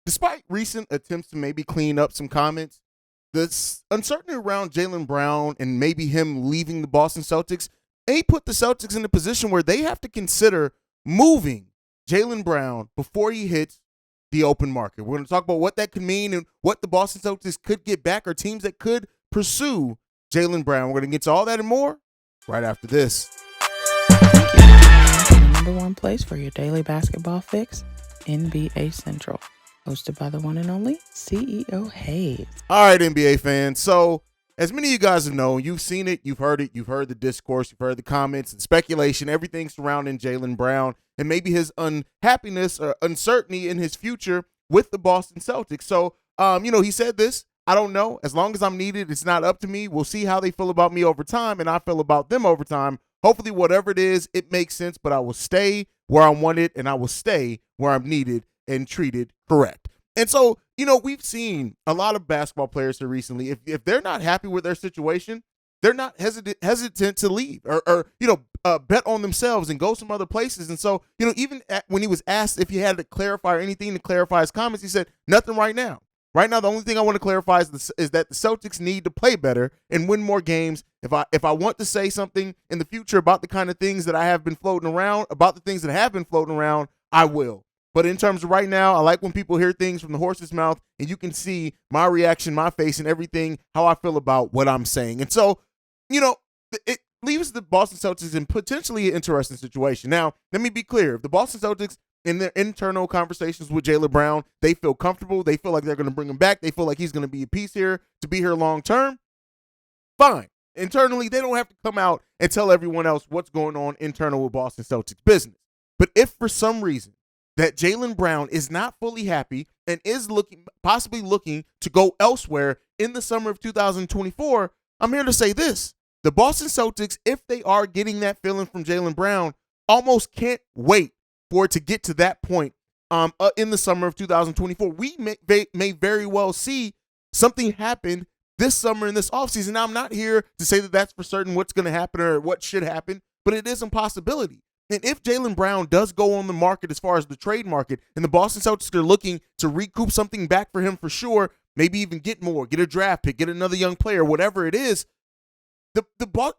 Despite recent attempts to maybe clean up some comments, the uncertainty around Jaylen Brown and maybe him leaving the Boston Celtics may put the Celtics in a position where they have to consider moving Jaylen Brown before he hits the open market. We're going to talk about what that could mean and what the Boston Celtics could get back or teams that could pursue Jaylen Brown. We're going to get to all that and more right after this. The number one place for your daily basketball fix, NBA Central. Hosted by the one and only CEO Haize. All right, NBA fans. So, as many of you guys have known, you've seen it, you've heard the discourse, you've heard the comments and speculation, everything surrounding Jaylen Brown and maybe his unhappiness or uncertainty in his future with the Boston Celtics. So, he said this, I don't know. As long as I'm needed, it's not up to me. We'll see how they feel about me over time, and I feel about them over time. Hopefully, whatever it is, it makes sense, but I will stay where I'm wanted, and I will stay where I'm needed and treated correct. And so, we've seen a lot of basketball players here recently. If they're not happy with their situation, they're not hesitant to leave or bet on themselves and go some other places. And so, even when he was asked if he had to clarify or anything to clarify his comments, he said, nothing right now. Right now, the only thing I want to clarify is that the Celtics need to play better and win more games. If I want to say something in the future about the kind of things that I have been floating around, about the things that have been floating around, I will. But in terms of right now, I like when people hear things from the horse's mouth and you can see my reaction, my face, and everything, how I feel about what I'm saying. And so, it leaves the Boston Celtics in potentially an interesting situation. Now, let me be clear. If the Boston Celtics, in their internal conversations with Jaylen Brown, they feel comfortable, they feel like they're going to bring him back, they feel like he's going to be a piece here to be here long term, fine. Internally, they don't have to come out and tell everyone else what's going on internal with Boston Celtics business. But if for some reason that Jaylen Brown is not fully happy and is possibly looking to go elsewhere in the summer of 2024, I'm here to say this. The Boston Celtics, if they are getting that feeling from Jaylen Brown, almost can't wait for it to get to that point in the summer of 2024. We may very well see something happen this summer in this offseason. Now, I'm not here to say that that's for certain what's going to happen or what should happen, but it is a possibility. And if Jaylen Brown does go on the market as far as the trade market and the Boston Celtics are looking to recoup something back for him for sure, maybe even get more, get a draft pick, get another young player, whatever it is, it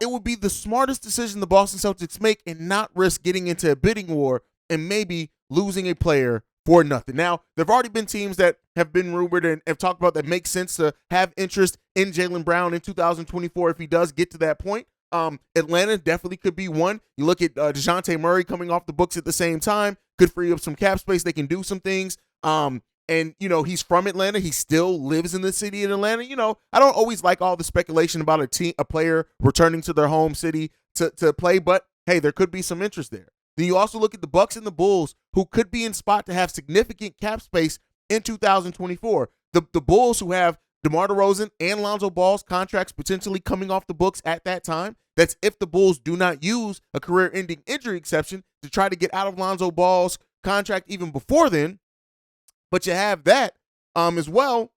would be the smartest decision the Boston Celtics make and not risk getting into a bidding war and maybe losing a player for nothing. Now, there have already been teams that have been rumored and have talked about that make sense to have interest in Jaylen Brown in 2024 if he does get to that point. Atlanta definitely could be one. You look at DeJounte Murray coming off the books at the same time, could free up some cap space. They can do some things. And he's from Atlanta. He still lives in the city of Atlanta. I don't always like all the speculation about a player returning to their home city to play, but hey, there could be some interest there. Then you also look at the Bucks and the Bulls, who could be in spot to have significant cap space in 2024. The Bulls, who have DeMar DeRozan and Lonzo Ball's contracts potentially coming off the books at that time. That's if the Bulls do not use a career-ending injury exception to try to get out of Lonzo Ball's contract even before then. But you have that as well.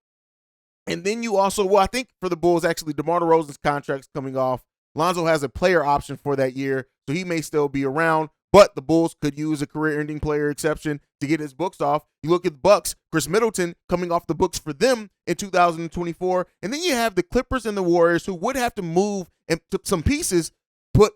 And then you also, I think for the Bulls, actually, DeMar DeRozan's contract's coming off. Lonzo has a player option for that year, so he may still be around. But the Bulls could use a career-ending player exception to get his books off. You look at the Bucks, Chris Middleton coming off the books for them in 2024. And then you have the Clippers and the Warriors, who would have to move some pieces, but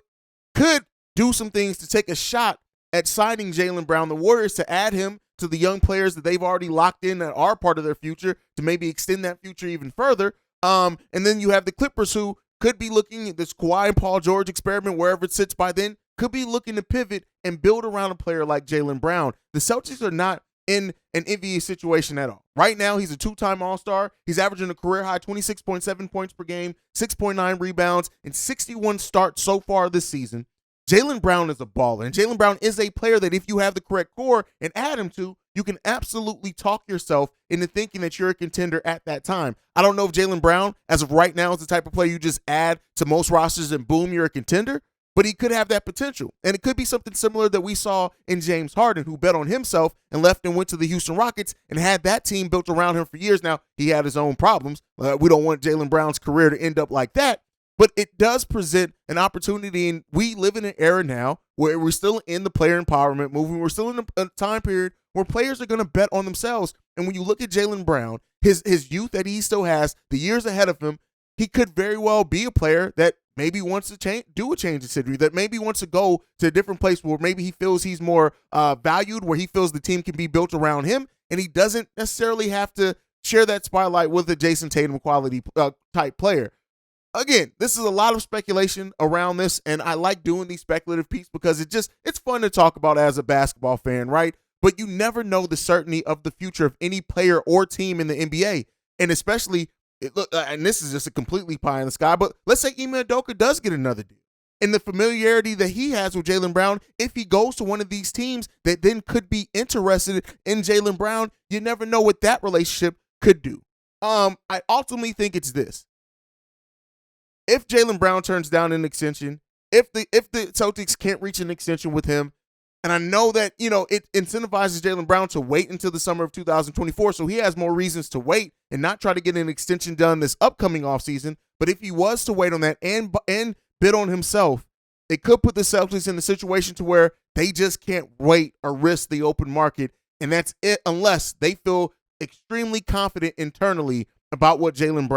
could do some things to take a shot at signing Jaylen Brown. The Warriors to add him to the young players that they've already locked in that are part of their future to maybe extend that future even further. And then you have the Clippers, who could be looking at this Kawhi and Paul George experiment wherever it sits by then, could be looking to pivot and build around a player like Jaylen Brown. The Celtics are not in an envious situation at all. Right now, he's a two-time All-Star. He's averaging a career-high 26.7 points per game, 6.9 rebounds, and 61 starts so far this season. Jaylen Brown is a baller, and Jaylen Brown is a player that if you have the correct core and add him to, you can absolutely talk yourself into thinking that you're a contender at that time. I don't know if Jaylen Brown, as of right now, is the type of player you just add to most rosters and boom, you're a contender. But he could have that potential. And it could be something similar that we saw in James Harden, who bet on himself and left and went to the Houston Rockets and had that team built around him for years. Now, he had his own problems. We don't want Jaylen Brown's career to end up like that. But it does present an opportunity, and we live in an era now where we're still in the player empowerment movement. We're still in a time period where players are going to bet on themselves And when you look at Jaylen Brown, his youth that he still has, the years ahead of him, he could very well be a player that maybe wants to do a change of scenery, that maybe wants to go to a different place where maybe he feels he's more valued, where he feels the team can be built around him, and he doesn't necessarily have to share that spotlight with a Jason Tatum quality type player. Again, this is a lot of speculation around this, and I like doing these speculative pieces because it's fun to talk about as a basketball fan, right? But you never know the certainty of the future of any player or team in the NBA, and especially and this is just a completely pie in the sky, but let's say Ime Udoka does get another deal. And the familiarity that he has with Jaylen Brown, if he goes to one of these teams that then could be interested in Jaylen Brown, you never know what that relationship could do. I ultimately think it's this. If Jaylen Brown turns down an extension, if the Celtics can't reach an extension with him, and I know that, it incentivizes Jaylen Brown to wait until the summer of 2024, so he has more reasons to wait and not try to get an extension done this upcoming offseason. But if he was to wait on that and bid on himself, it could put the Celtics in a situation to where they just can't wait or risk the open market, and that's it unless they feel extremely confident internally about Jaylen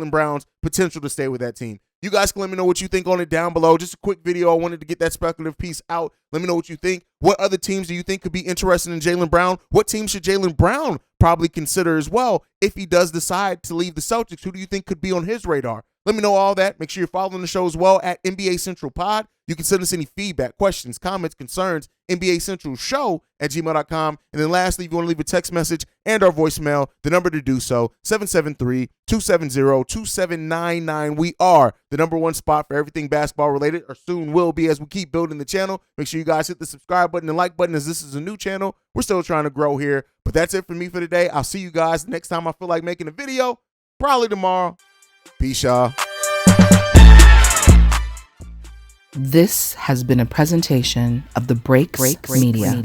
Brown's potential to stay with that team. You guys can let me know what you think on it down below. Just a quick video. I wanted to get that speculative piece out. Let me know what you think. What other teams do you think could be interested in Jaylen Brown? What team should Jaylen Brown probably consider as well if he does decide to leave the Celtics? Who do you think could be on his radar? Let me know all that. Make sure you're following the show as well at NBA Central Pod. You can send us any feedback, questions, comments, concerns, NBA Central Show at gmail.com. And then lastly, if you want to leave a text message and our voicemail, the number to do so, 773-270-2799. We are the #1 spot for everything basketball related, or soon will be as we keep building the channel. Make sure you guys hit the subscribe button and like button as this is a new channel. We're still trying to grow here. But that's it for me for today. I'll see you guys next time I feel like making a video, probably tomorrow. Peace, y'all. This has been a presentation of the Breaks Media.